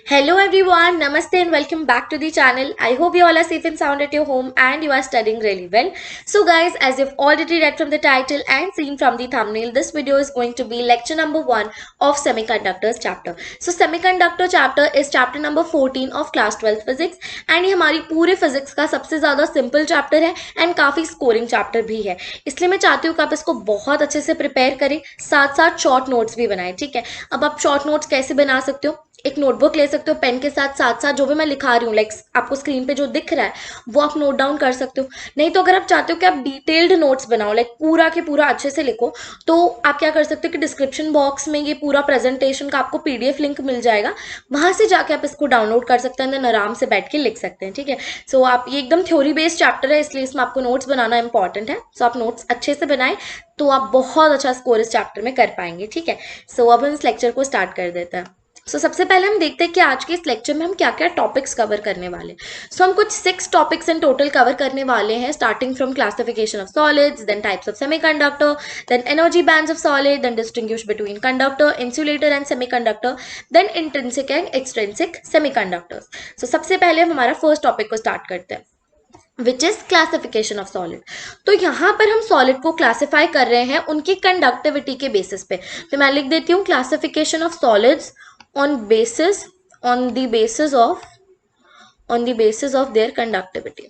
Hello everyone, Namaste and welcome back to the channel. I hope you all are safe and sound at your home and you are studying really well. So guys, as you've already read from the title and seen from the thumbnail, this video is going to be lecture number 1 of Semiconductors chapter. So Semiconductor chapter is chapter number 14 of class 12 physics and ये हमारी पूरे physics का सबसे ज़्यादा simple chapter है and काफ़ी scoring chapter भी है. इसलिए मैं चाहती हूँ कि आप इसको बहुत अच्छे से prepare करें, साथ साथ short notes भी बनाएं. ठीक है, अब आप short notes कैसे बना सकते हो? एक नोटबुक ले सकते हो, पेन के साथ साथ साथ जो भी मैं लिखा रही हूँ लाइक आपको स्क्रीन पे जो दिख रहा है वो आप नोट डाउन कर सकते हो. नहीं तो अगर आप चाहते हो कि आप डिटेल्ड नोट्स बनाओ लाइक पूरा के पूरा अच्छे से लिखो, तो आप क्या कर सकते हो कि डिस्क्रिप्शन बॉक्स में ये पूरा प्रेजेंटेशन का आपको पीडीएफ लिंक मिल जाएगा, वहां से जाके आप इसको डाउनलोड कर सकते हैं, देन आराम से बैठ के लिख सकते हैं. ठीक है, सो आप ये एकदम थ्योरी बेस्ड चैप्टर है, इसलिए इसमें आपको नोट्स बनाना इंपॉर्टेंट है. सो आप नोट्स अच्छे से बनाए तो आप बहुत अच्छा स्कोर इस चैप्टर में कर पाएंगे. ठीक है, सो अब हम इस लेक्चर को स्टार्ट कर देते हैं. सबसे पहले हम देखते हैं कि आज के इस लेक्चर में हम क्या क्या टॉपिक्स कवर करने वाले हैं. हम कुछ 6 टॉपिक्स इन टोटल कवर करने वाले हैं, starting from classification of solids, then types of semiconductor, then energy bands of solid, then distinguish between conductor, insulator and semiconductor, then intrinsic and extrinsic semiconductors. सबसे पहले हम हमारा फर्स्ट टॉपिक को start करते हैं, which is classification of solid. तो यहाँ पर हम सॉलिड को क्लासिफाई कर रहे हैं उनकी कंडक्टिविटी के बेसिस पे. तो मैं लिख देती हूँ classification of solids on the basis of their conductivity.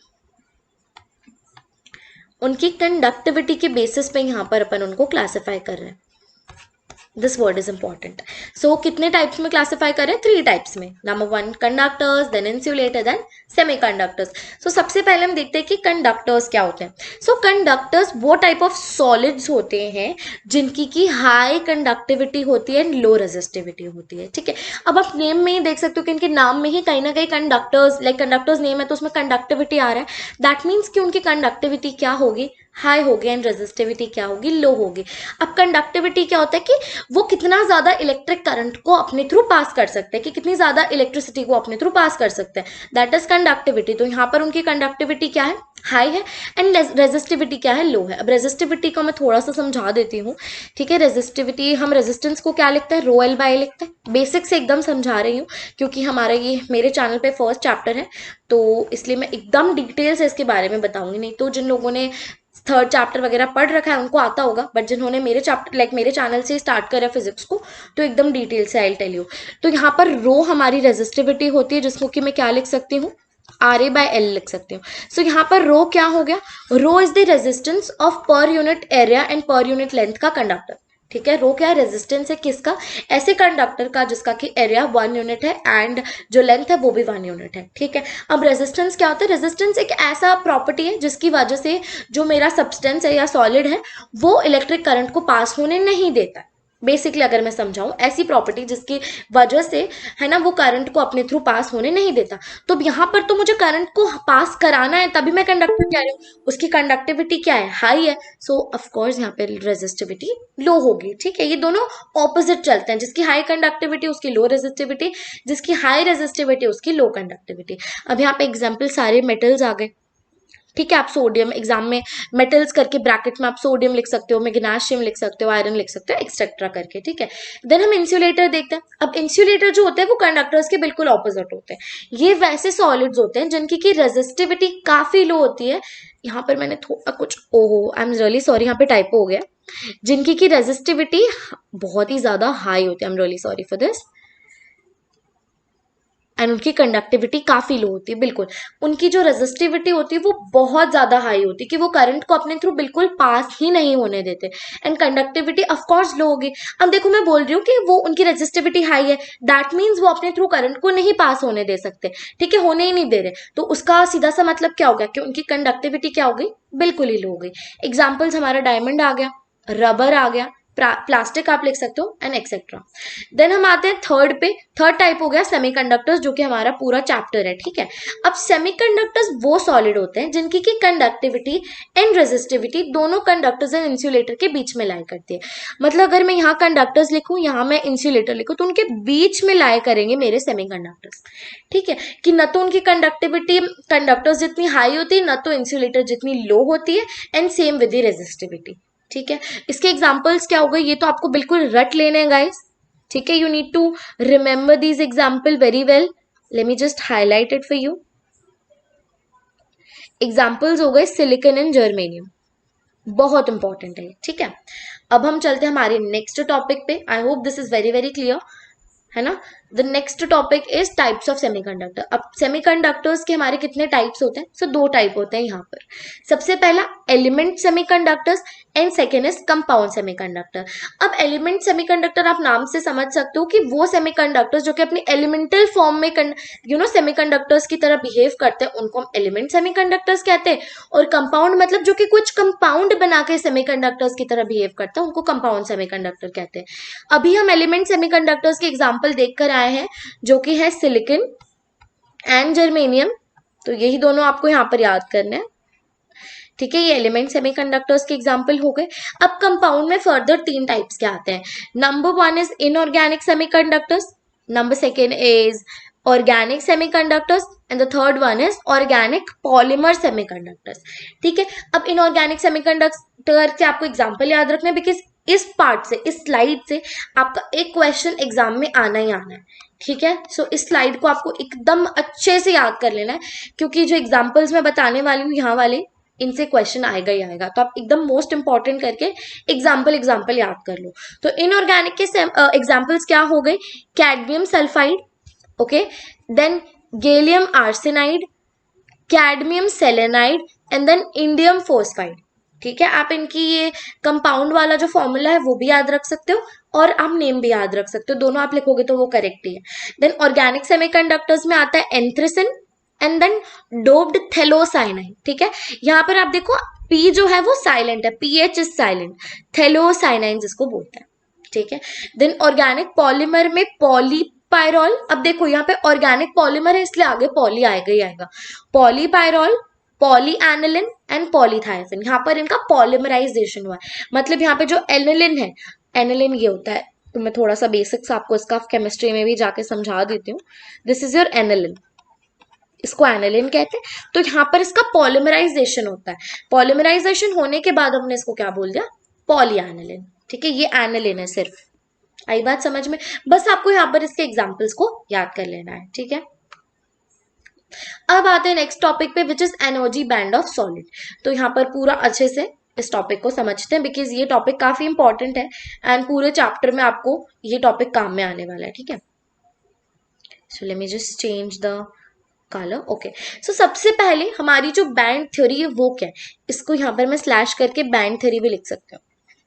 उनकी कंडक्टिविटी के बेसिस पे यहाँ पर अपन उनको क्लासिफाई कर रहे हैं. This word is important. So कितने टाइप्स में क्लासिफाई करें? 3 टाइप्स में. Number 1 conductors, then insulator, then semiconductors. सबसे पहले हम देखते हैं कि कंडक्टर्स क्या होते हैं. कंडक्टर्स वो टाइप ऑफ सॉलिड्स होते हैं जिनकी की हाई कंडक्टिविटी होती है एंड लो रेजिस्टिविटी होती है. ठीक है, अब आप नेम में ही देख सकते हो कि इनके नाम में ही कहीं ना कहीं कंडक्टर्स लाइक कंडक्टर्स नेम है तो उसमें कंडक्टिविटी आ रहा है. दैट मीन्स कि उनकी कंडक्टिविटी क्या होगी? हाई होगी एंड रेजिस्टिविटी क्या होगी? लो होगी. अब कंडक्टिविटी क्या होता है कि वो कितना ज्यादा इलेक्ट्रिक करंट को अपने थ्रू पास कर सकते हैं, कि कितनी ज्यादा इलेक्ट्रिसिटी को अपने थ्रू पास कर सकते हैं, दैट इज कंडक्टिविटी. तो यहाँ पर उनकी कंडक्टिविटी क्या है? हाई है. एंड रेजिस्टिविटी क्या है? लो है. अब रेजिस्टिविटी को मैं थोड़ा सा समझा देती हूँ. ठीक है, रेजिस्टिविटी हम रेजिस्टेंस को क्या लिखते हैं? रो एल बाय लिखते हैं. बेसिक से एकदम समझा रही हूँ क्योंकि हमारा ये मेरे चैनल पे फर्स्ट चैप्टर है, तो इसलिए मैं एकदम डिटेल से इसके बारे में बताऊंगी. नहीं तो जिन लोगों ने 3rd चैप्टर वगैरह पढ़ रखा है उनको आता होगा, बट जिन्होंने मेरे चैप्टर लाइक मेरे चैनल से स्टार्ट करा फिजिक्स को तो एकदम डिटेल से आई टेल यू. तो यहाँ पर रो हमारी रेजिस्टिविटी होती है जिसको कि मैं क्या लिख सकती हूँ? आर ए बाय एल लिख सकती हूँ. यहाँ पर रो क्या हो गया? Rho is the resistance of per unit area and per unit length का कंडक्टर. ठीक है, रो क्या है? रेजिस्टेंस है किसका? ऐसे कंडक्टर का जिसका कि एरिया 1 यूनिट है एंड जो लेंथ है वो भी 1 यूनिट है. ठीक है, अब रेजिस्टेंस क्या होता है? रेजिस्टेंस एक ऐसा प्रॉपर्टी है जिसकी वजह से जो मेरा सब्सटेंस है या सॉलिड है वो इलेक्ट्रिक करंट को पास होने नहीं देता है. बेसिकली अगर मैं समझाऊं, ऐसी प्रॉपर्टी जिसकी वजह से है ना वो करंट को अपने थ्रू पास होने नहीं देता. तो यहाँ पर तो मुझे करंट को पास कराना है तभी मैं कंडक्टर कह रही हूँ. उसकी कंडक्टिविटी क्या है? हाई है. ऑफ कोर्स यहाँ पे रेजिस्टिविटी लो होगी. ठीक है, ये दोनों ऑपोजिट चलते हैं. जिसकी हाई कंडक्टिविटी उसकी लो रेजिस्टिविटी, जिसकी हाई रेजिस्टिविटी उसकी लो कंडक्टिविटी. अब यहाँ पे एग्जाम्पल सारे मेटल्स आ गए. ठीक है, आप सोडियम एग्जाम में मेटल्स करके ब्रैकेट में आप सोडियम लिख सकते हो, मैग्नीशियम लिख सकते हो, आयरन लिख सकते हो, एक्सेट्रा करके. ठीक है, देन हम इंसुलेटर देखते हैं. अब इंसुलेटर जो होते हैं वो कंडक्टर्स के बिल्कुल ऑपोजिट होते हैं. ये वैसे सॉलिड्स होते हैं जिनकी की रेजिस्टिविटी काफी लो होती है. यहाँ पर मैंने थोड़ा कुछ ओहो आई एम रियली सॉरी, यहाँ पे टाइपो हो गया. जिनकी की रेजिस्टिविटी बहुत ही ज्यादा हाई होती है. I am really sorry for this. And उनकी कंडक्टिविटी काफी लो होती है. बिल्कुल उनकी जो रेजिस्टिविटी होती है वो बहुत ज्यादा हाई होती है कि वो करंट को अपने थ्रू बिल्कुल पास ही नहीं होने देते. एंड कंडक्टिविटी ऑफ कोर्स लो होगी. अब देखो मैं बोल रही हूँ कि वो उनकी रेजिस्टिविटी हाई है, दैट मीन्स वो अपने थ्रू करंट को नहीं पास होने दे सकते. ठीक है, होने ही नहीं दे रहे, तो उसका सीधा सा मतलब क्या हो गया कि उनकी कंडक्टिविटी क्या हो गई? बिल्कुल ही लो हो गई. एग्जाम्पल्स हमारा डायमंड आ गया, रबर आ गया, प्लास्टिक आप लिख सकते हो एंड एक्सेट्रा. देन हम आते हैं थर्ड पे. थर्ड टाइप हो गया सेमीकंडक्टर्स, जो कि हमारा पूरा चैप्टर है. ठीक है, अब सेमीकंडक्टर्स वो सॉलिड होते हैं जिनकी की कंडक्टिविटी एंड रेजिस्टिविटी दोनों कंडक्टर्स एंड इंसुलेटर के बीच में लाई करती है. मतलब अगर मैं यहाँ कंडक्टर्स लिखूं, यहाँ मैं इंसुलेटर लिखूं, तो उनके बीच में लाई करेंगे मेरे सेमीकंडक्टर्स. ठीक है, कि न तो उनकी कंडक्टिविटी कंडक्टर्स जितनी हाई होती है, न तो इंसुलेटर जितनी लो होती है, and same with the resistivity. ठीक है, इसके एग्जाम्पल्स क्या हो गए ये तो आपको बिल्कुल रट लेने हैं गाइस. ठीक है, you need to remember these example very well. Let me just highlight it for you. Examples हो गए सिलिकॉन एंड जर्मेनियम, बहुत इंपॉर्टेंट है. ठीक है, अब हम चलते हैं हमारे नेक्स्ट टॉपिक पे. I hope this is very very clear, है ना. The next topic is types of semiconductor. अब सेमीकंडक्टर्स के हमारे कितने टाइप्स होते हैं? सो दो टाइप होते हैं यहाँ पर. सबसे पहला element semiconductors and second is compound semiconductor. अब एलिमेंट सेमीकंडक्टर आप नाम से समझ सकते हो कि वो सेमीकंडक्टर्स जो कि अपनी एलिमेंटल फॉर्म में सेमीकंडक्टर्स की तरह बिहेव करते हैं, उनको हम एलिमेंट सेमीकंडक्टर्स कहते हैं. और कंपाउंड मतलब जो कि कुछ कंपाउंड बना के सेमीकंडक्टर्स की तरह बिहेव करते हैं, उनको कंपाउंड सेमीकंडक्टर कहते हैं. अभी हम एलिमेंट सेमीकंडक्टर्स के एग्जांपल देखकर आए हैं, जो कि है सिलिकॉन एंड जर्मेनियम. तो यही दोनों आपको यहाँ पर याद करने हैं. ठीक है, ये एलिमेंट सेमीकंडक्टर्स के एग्जांपल हो गए. अब कंपाउंड में फर्दर 3 टाइप्स के आते हैं. Number 1 is inorganic semiconductors, number 2 is organic semiconductors and the third one is organic polymer semiconductors. ठीक है, अब इनऑर्गेनिक सेमीकंडक्टर के आपको एग्जांपल याद रखना है, बिकॉज इस पार्ट से, इस स्लाइड से आपका एक क्वेश्चन एग्जाम में आना ही आना है. ठीक है, सो इस स्लाइड को आपको एकदम अच्छे से याद कर लेना है, क्योंकि जो एग्जाम्पल्स मैं बताने वाली हूँ यहाँ वाले, इनसे क्वेश्चन आएगा ही आएगा. तो आप एकदम मोस्ट इंपॉर्टेंट करके एग्जाम्पल याद कर लो. तो इनऑर्गेनिक के एग्जाम्पल्स क्या हो गए? Cadmium sulphide, okay, then gallium arsenide, cadmium selenide and then indium phosphide. ठीक है, आप इनकी ये कंपाउंड वाला जो फॉर्मूला है वो भी याद रख सकते हो और आप नेम भी याद रख सकते हो. दोनों आप लिखोगे तो वो करेक्ट ही है. देन ऑर्गेनिक सेमीकंडक्टर्स में आता है एंथ्रेसिन एंड देन डोप्ड थैलोसाइनाइड. ठीक है, यहाँ पर आप देखो पी जो है वो साइलेंट है, पीएच इज साइलेंट, थैलोसाइनाइड जिसको बोलते हैं. ठीक है, देन ऑर्गेनिक पॉलीमर में पॉलीपायरॉल. अब देखो यहाँ पे ऑर्गेनिक पॉलीमर है इसलिए आगे पॉली आएगा ही आएगा. पॉलीपायरॉल, पॉलीएनिलिन एंड पॉलीथायसिन, यहाँ पर इनका पॉलीमराइजेशन हुआ है. मतलब यहाँ पे जो एनिलिन है, एनिलिन ये होता है, तो मैं थोड़ा सा बेसिक्स आपको इसका केमिस्ट्री में भी जाके समझा देती हूँ. दिस इज योर एनिलिन, इसको एनिलिन कहते हैं. तो यहाँ पर इसका पॉलीमराइजेशन होता है. पॉलीमराइजेशन होने के बाद हमने इसको क्या बोल दिया? पॉलीएनिलिन. ठीक है, ये एनिलिन है सिर्फ. आई बात समझ में? बस आपको यहाँ पर इसके एग्जाम्पल्स को याद कर लेना है. ठीक है, अब आते हैं नेक्स्ट टॉपिक पे, which is energy band of solid. तो यहाँ पर पूरा अच्छे से इस टॉपिक को समझते हैं, बिकॉज ये टॉपिक काफी इंपॉर्टेंट है एंड पूरे चैप्टर में आपको ये टॉपिक काम में आने वाला है. ठीक है, so let me just change the colour. Okay, so सबसे पहले हमारी जो बैंड थ्योरी है वो क्या है? इसको यहाँ पर मैं स्लैश करके बैंड थ्योरी भी लिख सकती हूँ,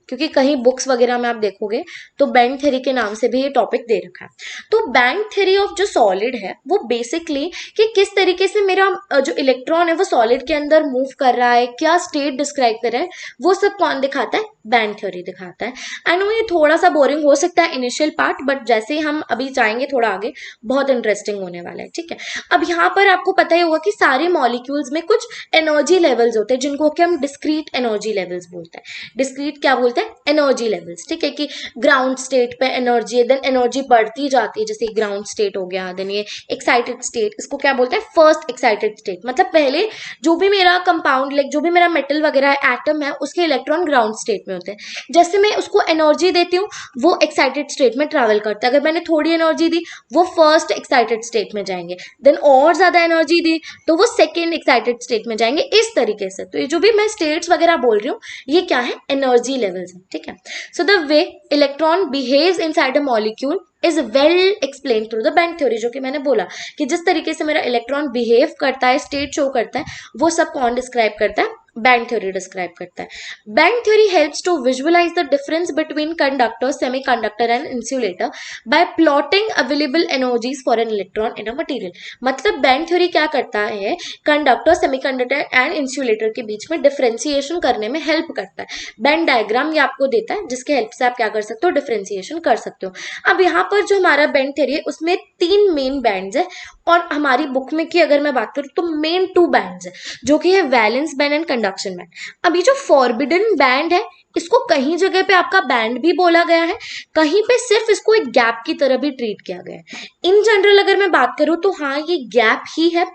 क्योंकि कहीं बुक्स वगैरह में आप देखोगे तो बैंड थ्योरी के नाम से भी ये टॉपिक दे रखा है. तो बैंड थ्योरी ऑफ जो सॉलिड है वो बेसिकली कि किस तरीके से मेरा जो इलेक्ट्रॉन है वो सॉलिड के अंदर मूव कर रहा है, क्या स्टेट डिस्क्राइब कर रहा है, वो सब कौन दिखाता है? बैंड थ्योरी दिखाता है. आई नो ये थोड़ा सा बोरिंग हो सकता है इनिशियल पार्ट, बट जैसे हम अभी जाएंगे थोड़ा आगे बहुत इंटरेस्टिंग होने वाला है. ठीक है, अब यहाँ पर आपको पता ही होगा कि सारे मॉलिक्यूल्स में कुछ एनर्जी लेवल्स होते हैं जिनको कि हम डिस्क्रीट एनर्जी लेवल्स बोलते हैं. डिस्क्रीट क्या बोलते हैं? Energy levels. ठीक है, कि ग्राउंड स्टेट पे एनर्जी है, देन एनर्जी बढ़ती जाती है, जैसे ग्राउंड स्टेट हो गया, देन ये एक्साइटेड स्टेट, इसको क्या बोलते हैं? First excited state. मतलब पहले जो भी मेरा कंपाउंड, लाइक जो भी मेरा मेटल वगैरह है, एटम है, उसके इलेक्ट्रॉन ग्राउंड स्टेट में होते हैं. जैसे मैं उसको एनर्जी देती हूँ वो एक्साइटेड स्टेट में ट्रैवल करता है. अगर मैंने थोड़ी एनर्जी दी वो फर्स्ट एक्साइटेड स्टेट में जाएंगे, देन और ज्यादा एनर्जी दी तो वो सेकेंड एक्साइटेड स्टेट में जाएंगे, इस तरीके से. तो ये जो भी मैं स्टेट्स वगैरह बोल रही हूँ ये क्या है? एनर्जी लेवल्स है. ठीक है, so the way electron behaves inside a molecule is well explain through the band theory. जो कि मैंने बोला कि जिस तरीके से मेरा इलेक्ट्रॉन बिहेव करता है, स्टेट शो करता है, वो सब कौन डिस्क्राइब करता है? बैंड थ्योरी डिस्क्राइब करता है. Band theory helps to visualise the difference between conductor, semiconductor and insulator by plotting available energies for an electron in a material. मतलब बैंड थ्योरी क्या करता है? कंडक्टर, सेमीकंडक्टर एंड इंसुलेटर के बीच में differentiation करने में हेल्प करता है. बैंड डायग्राम ये आपको देता है जिसके हेल्प से आप क्या कर सकते हो? डिफरेंशिएशन कर सकते हो. अब यहाँ पर जो हमारा बैंड थ्योरी है उसमें 3 मेन बैंड्स है, और हमारी बुक में की अगर मैं बात करूँ तो मेन 2 बैंड्स है, जो कि है valence band and conduction band. अब ये जो फॉरबिडन बैंड है इसको कहीं जगह पे आपका बैंड भी बोला गया है, कहीं पे सिर्फ इसको एक गैप की तरह भी ट्रीट किया गया है. इन जनरल अगर मैं बात करूँ तो हाँ ये गैप ही है,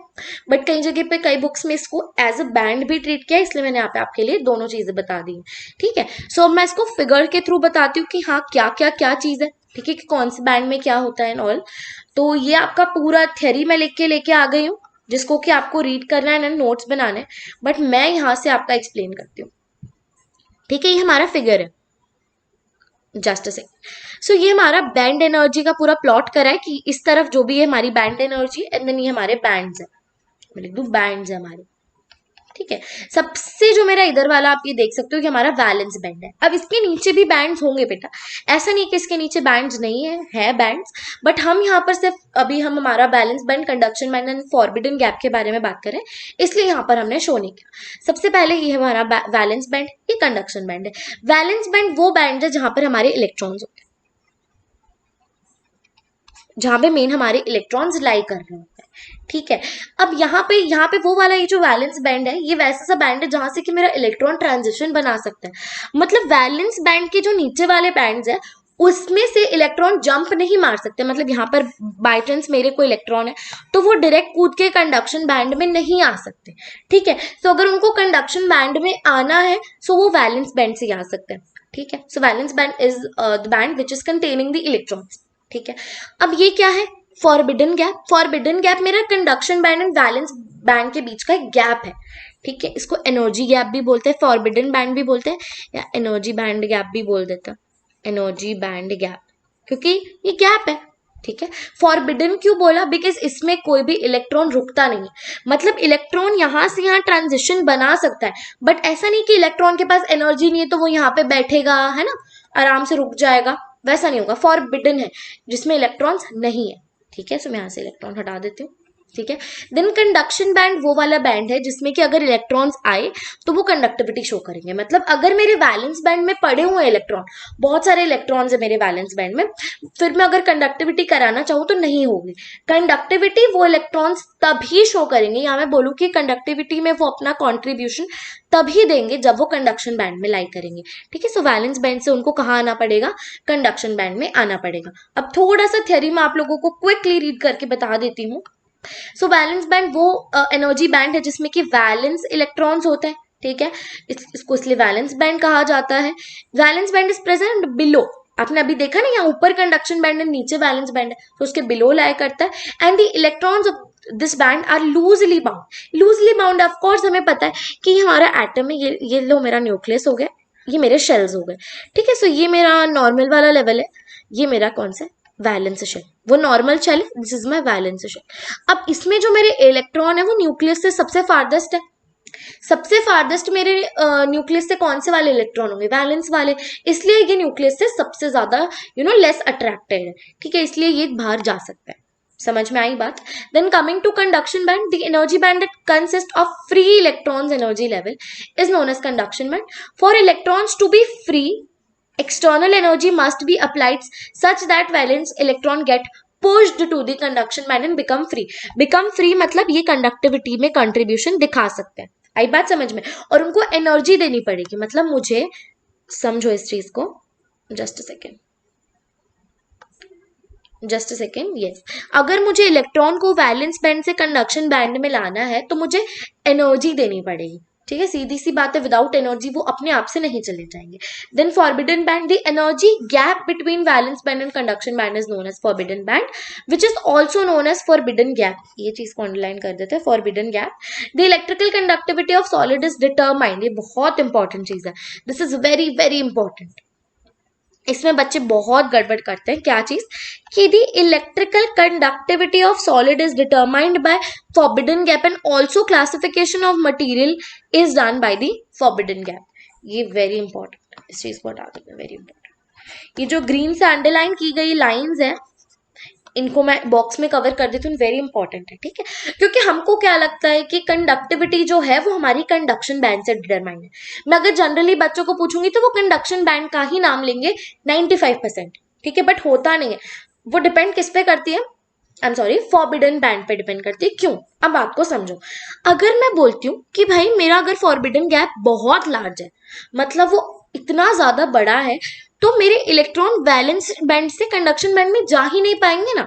बट कई जगह पे, कई बुक्स में इसको एज अ बैंड भी ट्रीट किया है, इसलिए मैंने यहाँ पे आपके लिए दोनों चीजें बता दी. ठीक है, सो अब मैं इसको फिगर के थ्रू बताती हूँ कि हाँ क्या क्या क्या चीज है. ठीक है, कि कौन से बैंड में क्या होता है एंड ऑल। तो ये आपका पूरा थ्योरी मैं लेके आ गई हूँ, जिसको कि आपको रीड करना है एंड नोट्स बनाने, बट मैं यहाँ से आपका एक्सप्लेन करती हूँ। ठीक है, ये हमारा फिगर है, जस्ट अ सेकंड। सो ये हमारा बैंड एनर्जी का पूरा प्लॉट करा है कि इस तरफ जो भी है हमारी बैंड एनर्जी, एंड देन ये हमारे बैंड्स है, मैं लिख दूं बैंड्स है हमारे। ठीक है, सबसे जो मेरा इधर वाला आप ये देख सकते हो कि हमारा वैलेंस बैंड है। अब इसके नीचे भी बैंड्स होंगे बेटा, ऐसा नहीं कि इसके नीचे बैंड्स नहीं है बैंड्स, बट हम यहाँ पर सिर्फ अभी हम हमारा balance band, conduction band and forbidden gap के बारे में बात करें, इसलिए यहाँ पर हमने शो नहीं किया। सबसे पहले ये हमारा वैलेंस बैंड, ये कंडक्शन बैंड है। वैलेंस बैंड वो बैंड है जहां पर हमारे इलेक्ट्रॉन्स होते हैं, जहां पे मेन हमारे इलेक्ट्रॉन्स लाई कर रहे होते हैं। ठीक है, अब यहाँ पे वो वाला ये जो वैलेंस बैंड है, ये वैसा सा बैंड है जहां से कि मेरा इलेक्ट्रॉन ट्रांजिशन बना सकता है। मतलब वैलेंस बैंड के जो नीचे वाले बैंड्स है उसमें से इलेक्ट्रॉन जंप नहीं मार सकते। मतलब यहाँ पर बाई चांस मेरे कोई इलेक्ट्रॉन है तो वो डायरेक्ट कूद के कंडक्शन बैंड में नहीं आ सकते। ठीक है, तो अगर उनको कंडक्शन बैंड में आना है सो वो वैलेंस बैंड से आ सकते हैं। ठीक है, so valence band is the band which is containing the electrons. ठीक है, अब ये क्या है, फॉरबिडन गैप। फॉरबिडन गैप मेरा conduction band and valence band के बीच का एक गैप है। ठीक है, इसको एनर्जी गैप भी बोलते हैं, फॉरबिडन बैंड भी बोलते हैं, या एनर्जी बैंड गैप भी बोल देते हैं, एनर्जी बैंड गैप, क्योंकि ये गैप है। ठीक है, फॉरबिडन क्यों बोला, बिकॉज इसमें कोई भी इलेक्ट्रॉन रुकता नहीं है। मतलब इलेक्ट्रॉन यहां से यहाँ ट्रांजिशन बना सकता है, बट ऐसा नहीं कि इलेक्ट्रॉन के पास एनर्जी नहीं है तो वो यहाँ पे बैठेगा, है ना, आराम से रुक जाएगा, वैसा नहीं होगा। फॉरबिडन है जिसमें इलेक्ट्रॉन्स नहीं है। ठीक है, सो मैं यहाँ से इलेक्ट्रॉन हटा देती हूँ। ठीक है, देन कंडक्शन बैंड वो वाला बैंड है जिसमें कि अगर इलेक्ट्रॉन्स आए तो वो कंडक्टिविटी शो करेंगे। मतलब अगर मेरे वैलेंस बैंड में पड़े हुए इलेक्ट्रॉन, बहुत सारे इलेक्ट्रॉन्स है मेरे वैलेंस बैंड में, फिर मैं अगर कंडक्टिविटी कराना चाहूँ तो नहीं होगी। कंडक्टिविटी वो इलेक्ट्रॉन्स तभी शो करेंगे, या मैं बोलूँ कि कंडक्टिविटी में वो अपना कॉन्ट्रीब्यूशन तभी देंगे जब वो कंडक्शन बैंड में लाई करेंगे। ठीक है, सो वैलेंस बैंड से उनको कहाँ आना पड़ेगा, कंडक्शन बैंड में आना पड़ेगा। अब थोड़ा सा थ्योरी मैं आप लोगों को क्विकली रीड करके बता देती हूँ। सो वैलेंस बैंड वो एनर्जी बैंड है जिसमें कि वैलेंस इलेक्ट्रॉन्स होते हैं। ठीक है, इसको इसलिए वैलेंस बैंड कहा जाता है। Valence band is present below, आपने अभी देखा ना, यहाँ ऊपर कंडक्शन बैंड है, नीचे वैलेंस बैंड है, तो उसके बिलो लाई करता है। And the electrons of this band are loosely bound. Loosely bound of course हमें पता है कि हमारा एटम है, ये लो मेरा न्यूक्लियस हो गया, ये मेरे शेल्स हो गए। ठीक है, सो ये मेरा नॉर्मल वाला लेवल है, ये मेरा कौन सा वैलेंस शेल, वो नॉर्मल शेल है, this is my valence shell. अब इसमें जो मेरे इलेक्ट्रॉन है वो न्यूक्लियस से सबसे फारदेस्ट है। सबसे फारदेस्ट मेरे न्यूक्लियस से कौन से वाले इलेक्ट्रॉन होंगे, वैलेंस वाले, इसलिए ये न्यूक्लियस से सबसे ज्यादा लेस अट्रैक्टेड है। ठीक है, इसलिए ये बाहर जा सकता है। समझ में आई बात। Then coming to conduction band, the energy band that consist of free electrons energy level is known as conduction band. For electrons to be free, external energy must be applied such that valence electron get pushed to the conduction band and become free. become free मतलब ये conductivity में contribution दिखा सकते हैं। आई बात समझ में, और उनको एनर्जी देनी पड़ेगी। मतलब मुझे समझो इस चीज को, जस्ट अ सेकेंड, यस, अगर मुझे इलेक्ट्रॉन को वैलेंस बैंड से कंडक्शन बैंड में लाना है तो मुझे एनर्जी देनी पड़ेगी। ठीक है, सीधी सी बात है, विदाउट एनर्जी वो अपने आप से नहीं चले जाएंगे। Then forbidden band, the energy gap between valence band and conduction band is known as forbidden band which is also known as forbidden gap. ये चीज को अंडरलाइन कर देते हैं, forbidden gap. The electrical conductivity of solid is determined, ये बहुत important चीज है, this is very very important. इसमें बच्चे बहुत गड़बड़ करते हैं, क्या चीज, कि the electrical conductivity of solid is determined by forbidden gap and also classification of material is done by the forbidden gap. ये वेरी इंपॉर्टेंट, इस चीज को हटा देते हैं, वेरी इंपॉर्टेंट। ये जो ग्रीन से अंडरलाइन की गई लाइंस है इनको मैं बॉक्स में कवर कर देती हूँ, वेरी इंपॉर्टेंट है। ठीक है, क्योंकि हमको क्या लगता है कि कंडक्टिविटी जो है वो हमारी कंडक्शन बैंड से डिटरमाइंड है। मैं अगर जनरली बच्चों को पूछूंगी तो वो कंडक्शन बैंड का ही नाम लेंगे 95%। ठीक है, बट होता नहीं है, वो डिपेंड किस पे करती है, I am sorry, forbidden band पे डिपेंड करती है। क्यों, अब बात को समझो। अगर मैं बोलती हूँ कि भाई मेरा अगर फॉरबिडन गैप बहुत लार्ज है, मतलब वो इतना ज्यादा बड़ा है, तो मेरे इलेक्ट्रॉन वैलेंस बैंड से कंडक्शन बैंड में जा ही नहीं पाएंगे ना।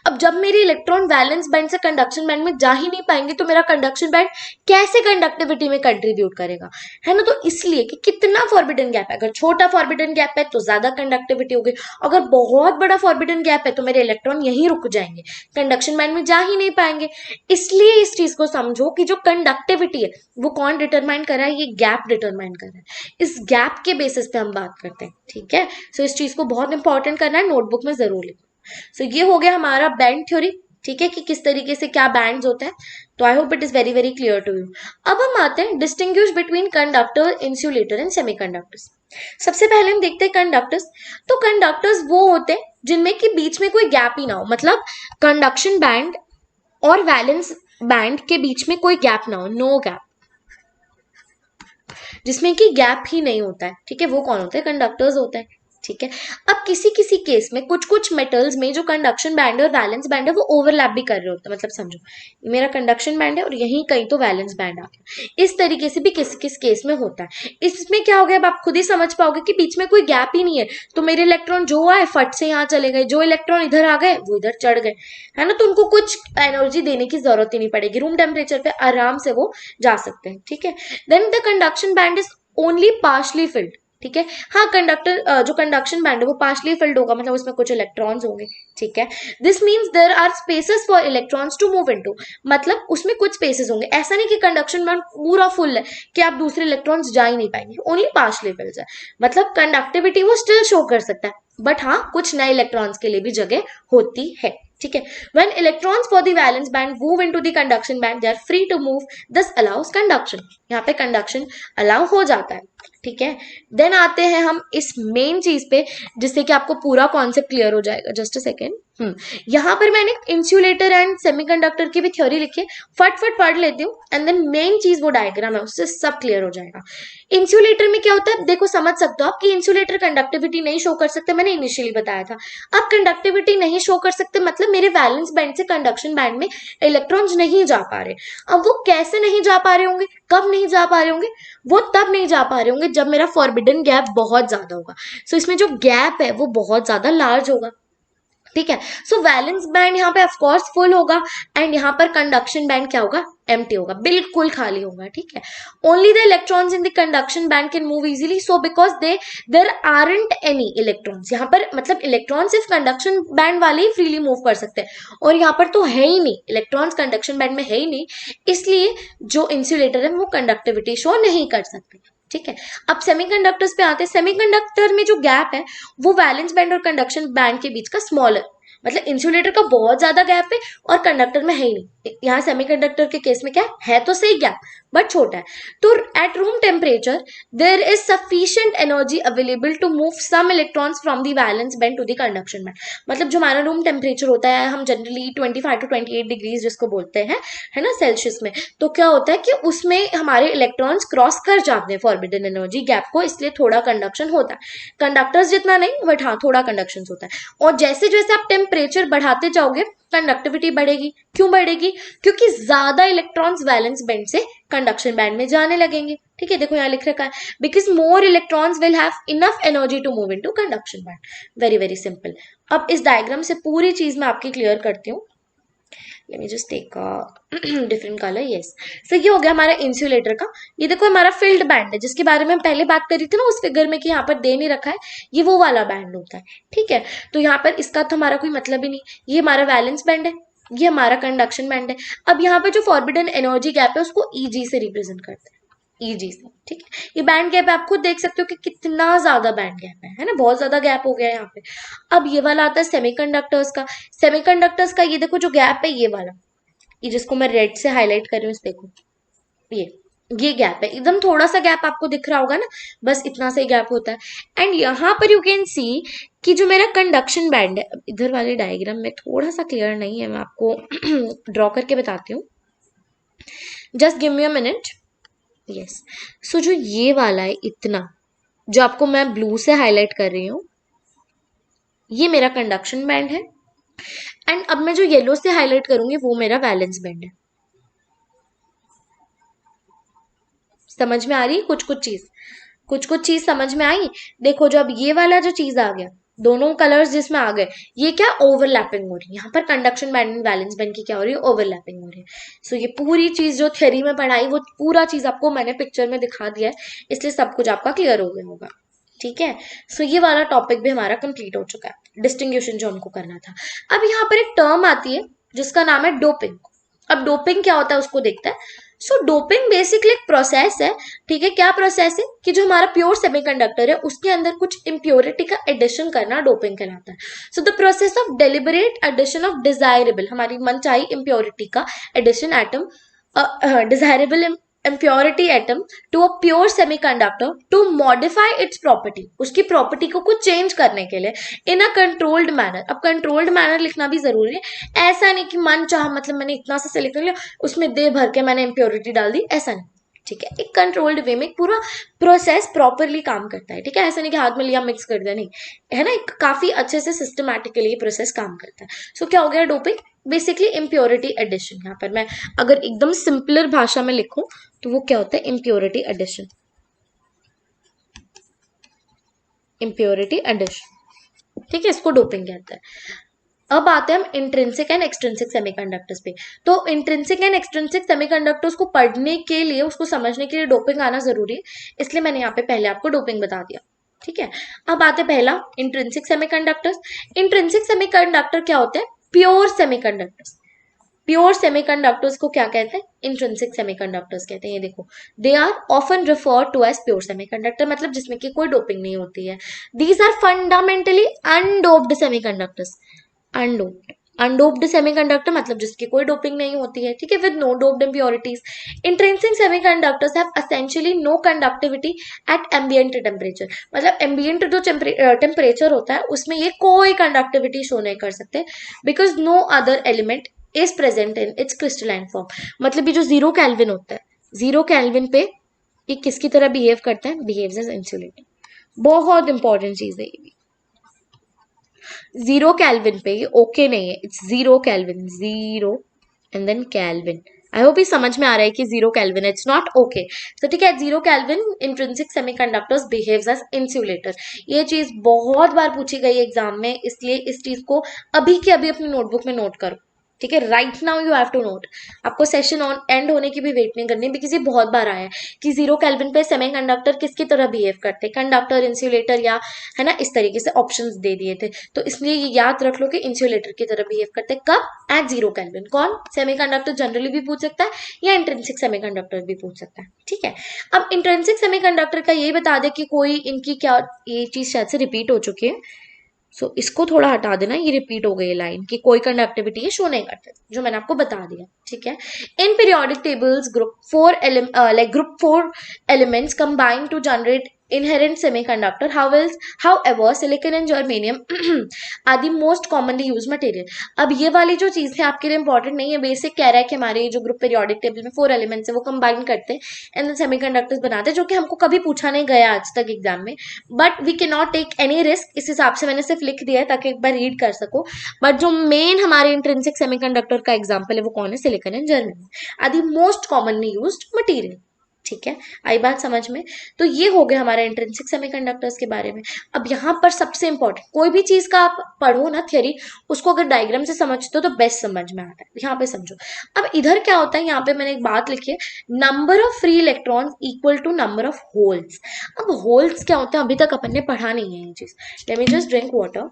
अब जब मेरे इलेक्ट्रॉन वैलेंस बैंड से कंडक्शन बैंड में जा ही नहीं पाएंगे तो मेरा कंडक्शन बैंड कैसे कंडक्टिविटी में कंट्रीब्यूट करेगा, है ना। तो इसलिए कि कितना फॉरबिडन गैप है, अगर छोटा फॉरबिडन गैप है तो ज्यादा कंडक्टिविटी होगी, अगर बहुत बड़ा फॉरबिडन गैप है तो मेरे इलेक्ट्रॉन यहीं रुक जाएंगे, कंडक्शन बैंड में जा ही नहीं पाएंगे। इसलिए इस चीज को समझो कि जो कंडक्टिविटी है वो कौन डिटरमाइन कर रहा है, ये गैप डिटरमाइन कर रहा है। इस गैप के बेसिस पे हम बात करते हैं, ठीक है। सो इस चीज को बहुत इंपॉर्टेंट करना है, नोटबुक में जरूर लिखो। सो ये हो गया हमारा बैंड थ्योरी, ठीक है, कि किस तरीके से क्या बैंड्स होते हैं। तो I hope it is very very clear to you. अब हम आते हैं distinguish between conductor, insulator and semiconductors. सबसे पहले हम देखते हैं कंडक्टर्स। तो कंडक्टर्स वो होते हैं जिनमें कि बीच में कोई गैप ही ना हो, मतलब कंडक्शन बैंड और वैलेंस बैंड के बीच में कोई गैप ना हो, नो गैप, जिसमें कि गैप ही नहीं होता है, ठीक है, वो कौन होते हैं, कंडक्टर्स होते हैं, ठीक है। अब किसी किसी केस में कुछ कुछ मेटल्स में जो कंडक्शन बैंड और वैलेंस बैंड है वो ओवरलैप भी कर रहे होते हैं, मतलब समझो ये मेरा कंडक्शन बैंड है और यहीं कहीं तो वैलेंस बैंड आ गया, इस तरीके से भी किस किस केस में होता है। इसमें क्या हो गया, अब आप खुद ही समझ पाओगे कि बीच में कोई गैप ही नहीं है, तो मेरे इलेक्ट्रॉन जो आए फट से यहाँ चले गए, जो इलेक्ट्रॉन इधर आ गए वो इधर चढ़ गए, है ना। तो उनको कुछ एनर्जी देने की जरूरत ही नहीं पड़ेगी, रूम टेम्परेचर पे आराम से वो जा सकते हैं, ठीक है। Then the conduction band is only partially filled, ठीक है। हाँ, कंडक्टर जो कंडक्शन बैंड है वो पार्शली फिल्ड होगा, मतलब उसमें कुछ इलेक्ट्रॉन्स होंगे, ठीक है। This means there are spaces for electrons to move into, मतलब उसमें कुछ स्पेसेस होंगे, ऐसा नहीं कि कंडक्शन बैंड पूरा फुल है कि आप दूसरे इलेक्ट्रॉन्स जा ही नहीं पाएंगे, ओनली पार्शली फिल्ड है, मतलब कंडक्टिविटी वो स्टिल शो कर सकता है, बट हाँ कुछ नए इलेक्ट्रॉन्स के लिए भी जगह होती है, ठीक है। when electrons for the valence band move into the conduction band they are free to move, thus allows conduction, यहाँ पे कंडक्शन अलाउ हो जाता है, ठीक है। देन आते हैं हम इस मेन चीज पे जिससे कि आपको पूरा कॉन्सेप्ट क्लियर हो जाएगा। जस्ट अ सेकेंड, यहाँ पर मैंने इंसुलेटर एंड सेमीकंडक्टर की भी थ्योरी लिखी है, फट पढ़ लेती हूँ एंड देन मेन चीज वो डायग्राम है, उससे सब क्लियर हो जाएगा। इंसुलेटर में क्या होता है, देखो समझ सकते हो आप कि इंसुलेटर कंडक्टिविटी नहीं शो कर सकते, मैंने इनिशियली बताया था। अब कंडक्टिविटी नहीं शो कर सकते मतलब मेरे वैलेंस बैंड से कंडक्शन बैंड में इलेक्ट्रॉन्स नहीं जा पा रहे। अब वो कैसे नहीं जा पा रहे होंगे, कब नहीं जा पा रहे होंगे, वो तब नहीं जा पा रहे होंगे जब मेरा फॉरबिडन गैप बहुत ज्यादा होगा। सो इसमें जो गैप है वो बहुत ज्यादा लार्ज होगा, ठीक है। सो वैलेंस बैंड यहाँ पे ऑफकोर्स फुल होगा एंड यहाँ पर कंडक्शन बैंड क्या होगा, एम्प्टी होगा, बिल्कुल खाली होगा, ठीक है। Only the electrons in the conduction band can move easily, so because there aren't any electrons, यहाँ पर मतलब इलेक्ट्रॉन सिर्फ कंडक्शन बैंड वाले ही फ्रीली मूव कर सकते हैं और यहाँ पर तो है ही नहीं, इलेक्ट्रॉन्स कंडक्शन बैंड में है ही नहीं, इसलिए जो इंसुलेटर है वो कंडक्टिविटी शो नहीं कर सकते, ठीक है। अब सेमीकंडक्टर्स पे आते हैं। सेमीकंडक्टर में जो गैप है वो वैलेंस बैंड और कंडक्शन बैंड के बीच का स्मॉलर, मतलब इंसुलेटर का बहुत ज्यादा गैप है और कंडक्टर में है ही नहीं, यहाँ सेमीकंडक्टर के केस में क्या है तो सही गैप बट छोटा है। तो at room temperature there is sufficient energy available to move some electrons from the valence band to the conduction band, मतलब जो हमारा रूम टेम्परेचर होता है हम जनरली 25 to 28 डिग्रीज जिसको बोलते हैं, है ना, सेल्सियस में, तो क्या होता है कि उसमें हमारे इलेक्ट्रॉन्स क्रॉस कर जाते हैं फॉरबिडन एनर्जी गैप को, इसलिए थोड़ा कंडक्शन होता है, कंडक्टर्स जितना नहीं बट हाँ थोड़ा कंडक्शन होता है। और जैसे जैसे आप टेम्परेचर बढ़ाते जाओगे कंडक्टिविटी बढ़ेगी, क्यों बढ़ेगी, क्योंकि ज्यादा इलेक्ट्रॉन्स वैलेंस बैंड से कंडक्शन बैंड में जाने लगेंगे, ठीक है। देखो यहाँ लिख रखा है because more electrons will have enough energy to move into conduction band, very very simple. अब इस डायग्राम से पूरी चीज मैं आपकी क्लियर करती हूँ। Let me just take a different colour, yes. So ये हो गया हमारा इंसुलेटर का। ये देखो हमारा फील्ड बैंड है जिसके बारे में हम पहले बात करी थी ना उस फिगर में कि यहाँ पर दे नहीं रखा है, ये वो वाला बैंड होता है, ठीक है। तो यहाँ पर इसका तो हमारा कोई मतलब ही नहीं, ये हमारा वैलेंस बैंड है, ये हमारा कंडक्शन बैंड है। अब यहाँ पे जो फॉरबिडन एनर्जी गैप है उसको ईजी से रिप्रेजेंट करते हैं, ईजी से, ठीक है। ये बैंड गैप है, आप खुद देख सकते हो कि कितना ज्यादा बैंड गैप है ना, बहुत ज्यादा गैप हो गया है यहाँ पे। अब ये वाला आता है सेमीकंडक्टर्स का। सेमीकंडक्टर्स का ये देखो जो गैप है ये वाला, ये जिसको मैं रेड से हाईलाइट कर रही हूँ, देखो ये ये गैप है, एकदम थोड़ा सा गैप आपको दिख रहा होगा ना, बस इतना सा ही गैप होता है। एंड यहाँ पर यू कैन सी कि जो मेरा कंडक्शन बैंड है, अब इधर वाले डायग्राम में थोड़ा सा क्लियर नहीं है, मैं आपको ड्रॉ करके बताती हूँ, just give me a minute, yes. So जो ये वाला है इतना, जो आपको मैं ब्लू से हाईलाइट कर रही हूँ, ये मेरा कंडक्शन बैंड है एंड अब मैं जो येलो से हाईलाइट करूंगी वो मेरा वैलेंस बैंड है। समझ में आ रही है कुछ कुछ चीज समझ में आई। देखो जो अब ये वाला जो चीज आ गया दोनों कलर्स जिसमें आ गए, ये क्या ओवरलैपिंग हो रही है, यहाँ पर conduction band and valence band की क्या हो रही है, ओवरलैपिंग हो रही है। सो ये पूरी चीज जो थ्योरी में पढ़ाई वो पूरा चीज आपको मैंने पिक्चर में दिखा दिया है, इसलिए सब कुछ आपका क्लियर हो गया होगा। ठीक है, सो ये वाला टॉपिक भी हमारा कंप्लीट हो चुका है, डिस्टिंग्विशन जो हमको करना था। अब यहाँ पर एक टर्म आती है जिसका नाम है डोपिंग। अब डोपिंग क्या होता है उसको देखते हैं। सो डोपिंग बेसिकली एक प्रोसेस है, ठीक है। क्या प्रोसेस है कि जो हमारा प्योर सेमीकंडक्टर है उसके अंदर कुछ इम्प्योरिटी का एडिशन करना डोपिंग कहलाता है। So the process of deliberate addition of desirable, हमारी मनचाही इम्प्योरिटी का addition atom, desirable impurity atom to a pure semiconductor to modify its property, उसकी प्रॉपर्टी को कुछ चेंज करने के लिए इन अ कंट्रोल्ड मैनर। अब कंट्रोल्ड मैनर लिखना भी जरूरी है, ऐसा नहीं कि मन चाह मतलब मैंने इतना सा सिलिकॉन लिया उसमें दे भर के मैंने इम्प्योरिटी डाल दी, ऐसा नहीं। ठीक है, एक कंट्रोल्ड वे में पूरा प्रोसेस प्रॉपरली काम करता है। ठीक है, ऐसा नहीं कि हाथ में लिया मिक्स कर दिया, नहीं है ना, एक काफी अच्छे से सिस्टमैटिकली प्रोसेस काम करता है। सो क्या हो गया डोपिंग, बेसिकली इम्प्योरिटी एडिशन। यहाँ पर मैं अगर एकदम सिंपलर भाषा में लिखूं तो वो क्या होता है, इम्प्योरिटी एडिशन, इम्प्योरिटी एडिशन। ठीक है, इसको डोपिंग कहते हैं। अब आते हैं हम इंट्रिंसिक एंड एक्सट्रिंसिक सेमीकंडक्टर्स पे। तो इंट्रिंसिक एंड एक्सट्रिंसिक सेमीकंडक्टर्स को पढ़ने के लिए, उसको समझने के लिए डोपिंग आना जरूरी है, इसलिए मैंने यहाँ पे पहले आपको डोपिंग बता दिया। ठीक है, अब आते पहला इंट्रिंसिक सेमीकंडक्टर्स। इंट्रिंसिक सेमीकंडक्टर क्या होते हैं, प्योर सेमीकंडक्टर्स। प्योर सेमीकंडक्टर्स को क्या कहते हैं, इंट्रिंसिक सेमीकंडक्टर्स कहते हैं। ये देखो, they are often refer to as pure semiconductor, मतलब जिसमें कि कोई डोपिंग नहीं होती है। These are fundamentally undoped semiconductors. Undoped, undoped semiconductor मतलब जिसकी कोई डोपिंग नहीं होती है। ठीक है, with no doped impurities. Intrinsic semiconductors have essentially no conductivity at ambient temperature, मतलब एम्बिएंट जो टेम्परेचर होता है उसमें ये कोई कंडक्टिविटी शो नहीं कर सकते, because no other element is present in its crystalline form. मतलब ये जो 0 केल्विन होता है, 0 केल्विन पे ये किसकी तरह बिहेव करता है, बिहेव्स एज इंसुलेटर। बहुत इंपॉर्टेंट चीज है ये भी। 0 केल्विन पे ये ओके नहीं है, it's 0 kelvin, 0 and then kelvin. I hope ये समझ में आ रहा है कि 0 केल्विन इट्स नॉट ओके। तो ठीक है, 0 kelvin intrinsic semiconductors behaves as insulator. ये चीज बहुत बार पूछी गई एग्जाम में, इसलिए इस चीज को अभी के अभी अपनी नोटबुक में नोट करो। ठीक है, right now you have to note. आपको सेशन ऑन एंड होने की भी वेट नहीं करनी, बिकॉज ये बहुत बार आया है कि 0 केल्विन पे सेमीकंडक्टर किसकी तरह बिहेव करते हैं, कंडक्टर, इंसुलेटर, या है ना, इस तरीके से ऑप्शंस दे दिए थे। तो इसलिए ये याद रख लो कि इंसुलेटर की तरह बिहेव करते हैं, कब, एट 0 केल्विन। कौन, सेमीकंडक्टर जनरली भी पूछ सकता है या इंट्रिंसिक सेमीकंडक्टर भी पूछ सकता है। ठीक है, अब इंट्रिंसिक सेमीकंडक्टर का ये बता दे कि कोई इनकी क्या, ये चीज शायद से रिपीट हो चुकी है, सो इसको थोड़ा हटा देना, ये रिपीट हो गई लाइन कि कोई कंडक्टिविटी ये शो नहीं करते, जो मैंने आपको बता दिया। ठीक है, in periodic tables group 4 elements combine to generate inherent semiconductor, however silicon and germanium are the most commonly used material। अब ये वाली जो चीज है आपके लिए इंपॉर्टेंट नहीं है, बेसिक कह रहा है कि हमारे जो ग्रुप पीरियोडिक टेबल में 4 एलिमेंट्स है वो कंबाइन करते हैं एंड देन सेमीकंडक्टर्स बनाते हैं, जो कि हमको कभी पूछा नहीं गया आज तक एग्जाम में, but we can not take any risk, इस हिसाब से मैंने सिर्फ लिख दिया है ताकि एक बार रीड कर सको। बट जो मेन हमारे इंट्रिंसिक सेमीकंडक्टर का एग्जाम्पल है वो कौन है, silicon and germanium are the most commonly used material. ठीक है, आई बात समझ में। तो ये हो गया हमारे इंट्रिंसिक सेमीकंडक्टर्स के बारे में। अब यहाँ पर सबसे इंपॉर्टेंट, कोई भी चीज का आप पढ़ो ना थ्योरी, उसको अगर डायग्राम से समझते हो तो बेस्ट समझ में आता है। यहाँ पे समझो, अब इधर क्या होता है, यहाँ पे मैंने एक बात लिखी है, number of free electrons equal to number of holes. अब होल्स क्या होते हैं अभी तक अपन ने पढ़ा नहीं है ये चीज। Late me just drink water.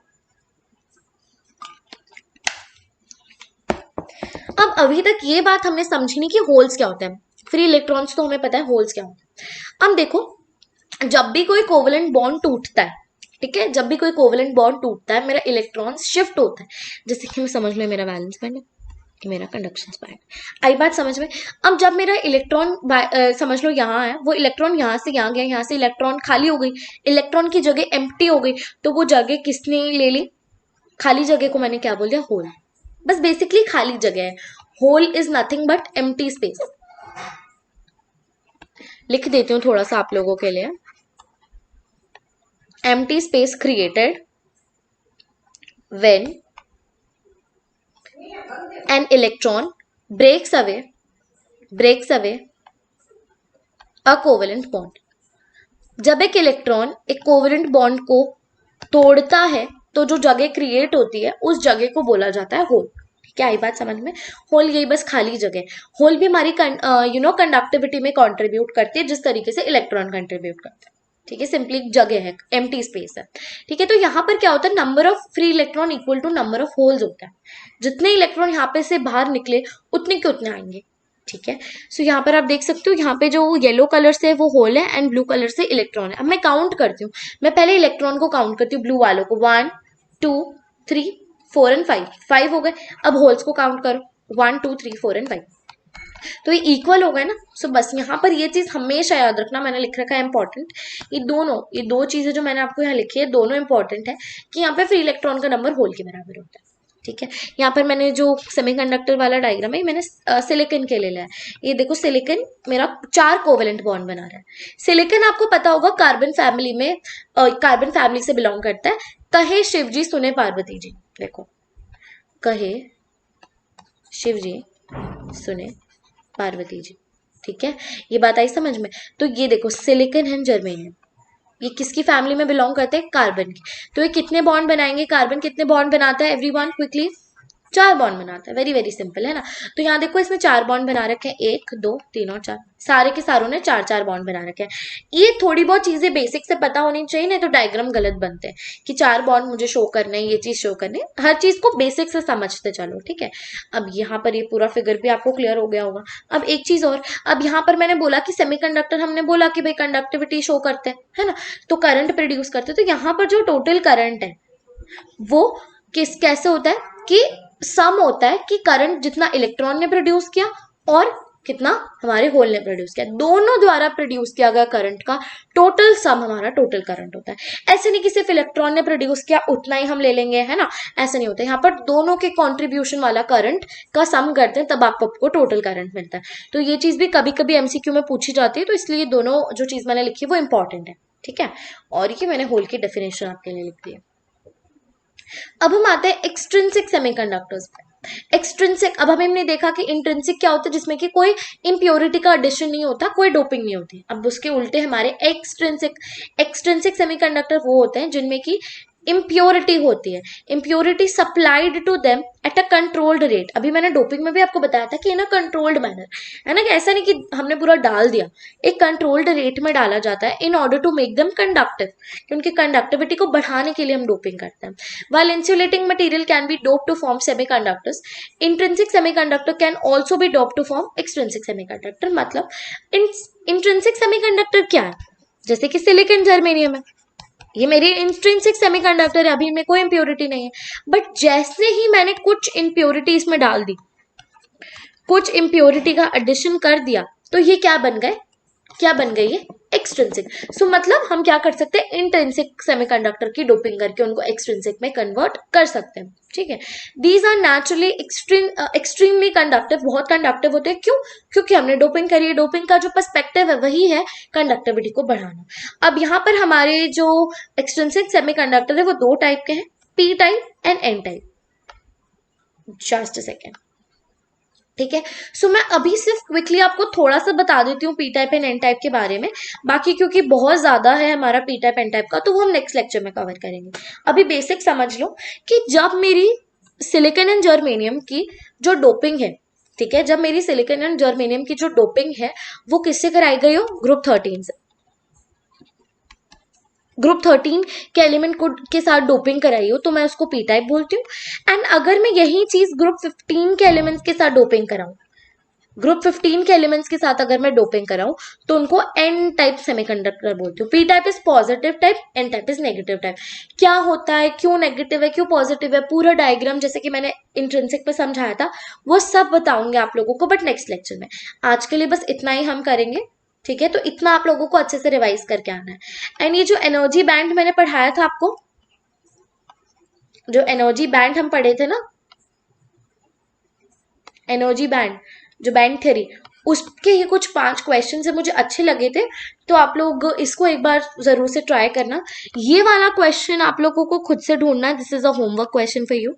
अब अभी तक ये बात हमने समझी नहीं कि होल्स क्या होते हैं, फ्री इलेक्ट्रॉन्स तो हमें पता है, होल्स क्या होता है। अब देखो, जब भी कोई कोवेलेंट बॉन्ड टूटता है, ठीक है, जब भी कोई कोवेलेंट बॉन्ड टूटता है मेरा इलेक्ट्रॉन शिफ्ट होता है, जैसे कि मैं समझ लो मेरा वैलेंस बैंड है, मेरा कंडक्शन बैंड, आई बात समझ में। अब जब मेरा इलेक्ट्रॉन समझ लो यहाँ है, वो इलेक्ट्रॉन यहाँ से यहाँ गया, यहाँ से इलेक्ट्रॉन खाली हो गई, इलेक्ट्रॉन की जगह एम्प्टी हो गई, तो वो जगह किसने ले ली, खाली जगह को मैंने क्या बोल दिया, होल। बस बेसिकली खाली जगह है, hole is nothing but empty space. लिख देती हूँ थोड़ा सा आप लोगों के लिए, empty space created when an electron breaks away a covalent bond। जब एक इलेक्ट्रॉन एक कोवेलेंट बॉन्ड को तोड़ता है तो जो जगह क्रिएट होती है उस जगह को बोला जाता है होल। क्या आई बात समझ में? होल यही बस खाली जगह। होल भी हमारी कंडक्टिविटी में कंट्रीब्यूट करती है जिस तरीके से इलेक्ट्रॉन कंट्रीब्यूट करते हैं। ठीक है, सिंपली जगह है, एम्प्टी स्पेस है। ठीक है, तो यहाँ पर क्या होता है, number of free electron equal to number of holes होता है। जितने इलेक्ट्रॉन यहाँ पे से बाहर निकले उतने के उतने आएंगे। ठीक है, सो यहाँ पर आप देख सकते हो, यहाँ पे जो येलो कलर से वो होल है एंड ब्लू कलर से इलेक्ट्रॉन है। अब मैं काउंट करती हूँ, मैं पहले इलेक्ट्रॉन को काउंट करती हूँ, ब्लू वालों को, 1 2 3 4 एंड 5 हो गए। अब होल्स को काउंट करो, 1 2 3 4 एंड 5, तो ये इक्वल हो गए ना। सो बस यहाँ पर ये चीज हमेशा याद रखना, मैंने लिख रखा है इंपॉर्टेंट, ये दो चीजें जो मैंने आपको यहाँ लिखी है दोनों इंपॉर्टेंट है कि यहाँ पे फ्री इलेक्ट्रॉन का नंबर होल के बराबर होता है। ठीक है, यहाँ पर मैंने जो सेमीकंडक्टर वाला डायग्राम है मैंने सिलिकॉन के लिए लिया है। ये देखो, सिलिकॉन मेरा 4 कोवेलेंट बॉन्ड बना रहा है। सिलिकॉन आपको पता होगा कार्बन फैमिली में, कार्बन फैमिली से बिलोंग करता है। कहे शिव जी सुने पार्वती जी, देखो, कहे शिव जी सुने पार्वती जी। ठीक है, ये बात आई समझ में? तो ये देखो, सिलिकॉन एंड जर्मेनियम, ये किसकी फैमिली में बिलोंग करते हैं? कार्बन की। तो ये कितने बॉन्ड बनाएंगे? कार्बन कितने बॉन्ड बनाता है एवरीवन क्विकली? 4 बॉन्ड बनाता है। वेरी वेरी सिंपल है ना। तो यहाँ देखो, इसमें 4 बॉन्ड बना रखे हैं, 1 2 3 और 4, सारे के सारों ने 4 बॉन्ड बना रखे हैं। ये थोड़ी बहुत चीजें बेसिक से पता होनी चाहिए, नहीं तो डायग्राम गलत बनते हैं कि 4 बॉन्ड मुझे शो करने हैं, ये चीज शो करनी है। हर चीज को बेसिक से समझते चलो। ठीक है, अब यहाँ पर ये पूरा फिगर भी आपको क्लियर हो गया होगा। अब एक चीज और, अब यहाँ पर मैंने बोला कि सेमीकंडक्टर, हमने बोला कि भाई कंडक्टिविटी शो करते हैं, है ना, तो करंट प्रोड्यूस करते हैं। तो यहाँ पर जो टोटल करंट है वो कैसे होता है कि सम होता है कि करंट जितना इलेक्ट्रॉन ने प्रोड्यूस किया और कितना हमारे होल ने प्रोड्यूस किया, दोनों द्वारा प्रोड्यूस किया गया करंट का टोटल सम हमारा टोटल करंट होता है। ऐसे नहीं कि सिर्फ इलेक्ट्रॉन ने प्रोड्यूस किया उतना ही हम ले लेंगे, है ना, ऐसा नहीं होता। यहाँ पर दोनों के कॉन्ट्रीब्यूशन वाला करंट का सम करते हैं, तब आपको टोटल करंट मिलता है। तो ये चीज भी कभी कभी एमसीक्यू में पूछी जाती है, तो इसलिए दोनों जो चीज मैंने लिखी है वो इंपॉर्टेंट है। ठीक है, और ये मैंने होल की डेफिनेशन आपके लिए लिख दी है। अब हम आते हैं एक्सट्रिंसिक सेमीकंडक्टर्स पे। एक्सट्रिंसिक, अब हमने देखा कि इंट्रिंसिक क्या होता है, जिसमें कि कोई इम्प्योरिटी का एडिशन नहीं होता, कोई डोपिंग नहीं होती। अब उसके उल्टे हमारे एक्सट्रिंसिक सेमीकंडक्टर वो होते हैं जिनमें कि इम्प्योरिटी होती है। Impurity supplied to them at a controlled rate. अभी मैंने डोपिंग में भी आपको बताया था कि इन अ कंट्रोल्ड मैनर, है ना, कि ऐसा नहीं कि हमने पूरा डाल दिया, एक कंट्रोल्ड रेट में डाला जाता है in order to make them conductive, कि उनकी कंडक्टिविटी को बढ़ाने के लिए हम डोपिंग करते हैं। While insulating material can be dope to form semiconductors, intrinsic semiconductor can also be dope to form extrinsic semiconductor. मतलब इंट्रिंसिक सेमीकंडक्टर क्या है? जैसे कि सिलिकॉन जर्मेनियम है, ये मेरी इंट्रिंसिक सेमीकंडक्टर है, अभी इनमें कोई इंप्योरिटी नहीं है। बट जैसे ही मैंने कुछ इंप्योरिटी इसमें डाल दी, कुछ इंप्योरिटी का एडिशन कर दिया, तो ये क्या बन गए? ये एक्सट्रिंसिक। सो मतलब हम क्या कर सकते हैं, इंट्रिंसिक सेमीकंडक्टर की डोपिंग करके उनको एक्सट्रिंसिक में कन्वर्ट कर सकते हैं। ठीक है, these are naturally extremely conductive, बहुत कंडक्टिव होते हैं। क्यों? क्योंकि हमने डोपिंग करी है। डोपिंग का जो पर्सपेक्टिव है वही है कंडक्टिविटी को बढ़ाना। अब यहाँ पर हमारे जो एक्सट्रिंसिक सेमीकंडक्टर है वो 2 टाइप के हैं, P type and N type. Just a second. ठीक है, सो मैं अभी सिर्फ क्विकली आपको थोड़ा सा बता देती हूँ P type and N type के बारे में। बाकी क्योंकि बहुत ज्यादा है हमारा पी टाइप एन टाइप का, तो वो हम नेक्स्ट लेक्चर में कवर करेंगे। अभी बेसिक समझ लो कि जब मेरी सिलिकॉन एंड जर्मेनियम की जो डोपिंग है, ठीक है, जब मेरी सिलिकॉन एंड जर्मेनियम की जो डोपिंग है वो किससे कराई गई हो? ग्रुप 13 से। ग्रुप 13 के एलिमेंट को के साथ डोपिंग कराई हो तो मैं उसको पी टाइप बोलती हूँ। एंड अगर मैं यही चीज ग्रुप 15 के एलिमेंट्स के साथ डोपिंग कराऊं, ग्रुप 15 के एलिमेंट्स के साथ अगर मैं डोपिंग कराऊं तो उनको एन टाइप सेमीकंडक्टर बोलती हूँ। P type is positive type, N type is negative type. क्या होता है, क्यों नेगेटिव है, क्यों पॉजिटिव है, पूरा डायग्राम जैसे कि मैंने इंट्रिंसिक पे समझाया था वो सब बताऊंगे आप लोगों को, बट नेक्स्ट लेक्चर में। आज के लिए बस इतना ही हम करेंगे। ठीक है, तो इतना आप लोगों को अच्छे से रिवाइज करके आना है। एंड ये जो एनर्जी बैंड मैंने पढ़ाया था आपको, जो एनर्जी बैंड हम पढ़े थे ना, एनर्जी बैंड, जो बैंड थ्योरी, उसके ही कुछ 5 क्वेश्चन से मुझे अच्छे लगे थे, तो आप लोग इसको एक बार जरूर से ट्राई करना। ये वाला क्वेश्चन आप लोगों को खुद से ढूंढना है, this is a homework question for you.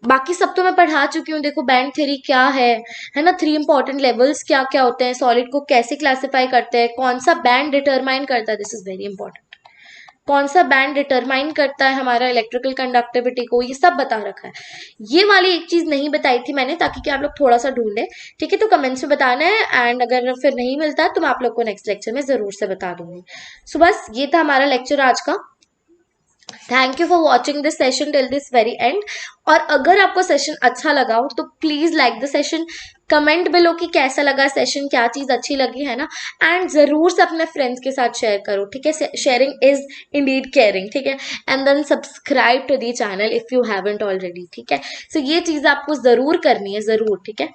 बाकी सब तो मैं पढ़ा चुकी हूँ। देखो बैंड थ्योरी क्या है ना, 3 इंपॉर्टेंट लेवल्स क्या क्या होते हैं, सॉलिड को कैसे क्लासिफाई करते हैं, कौन सा बैंड डिटरमाइन करता है, दिस इज वेरी इंपॉर्टेंट। कौन सा बैंड डिटरमाइन करता है हमारा इलेक्ट्रिकल कंडक्टिविटी को, ये सब बता रखा है। ये वाली एक चीज नहीं बताई थी मैंने, ताकि कि आप लोग थोड़ा सा ढूंढें। ठीक है, तो कमेंट्स में बताना है, एंड अगर फिर नहीं मिलता तो मैं आप लोग को नेक्स्ट लेक्चर में जरूर से बता दूंगी। सो बस ये था हमारा लेक्चर आज का। Thank you for watching this session till this very and. और अगर आपको सेशन अच्छा लगा हो तो please like the session, comment below कि कैसा लगा सेशन, क्या चीज अच्छी लगी है ना, एंड जरूर से अपने फ्रेंड्स के साथ शेयर करो। ठीक है, शेयरिंग इज इंडीड केयरिंग। ठीक है, and then subscribe to the channel if you haven't already. ठीक है, सो ये चीज आपको जरूर करनी है, जरूर। ठीक है,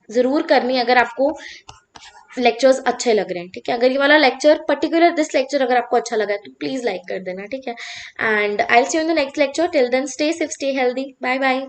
जरूर करनी है अगर आपको लेक्चर्स अच्छे लग रहे हैं। ठीक है, अगर ये वाला लेक्चर पर्टिकुलर दिस लेक्चर अगर आपको अच्छा लगा है तो प्लीज लाइक कर देना। ठीक है, and I will see you in the next lecture. Till then stay safe, stay healthy, bye bye.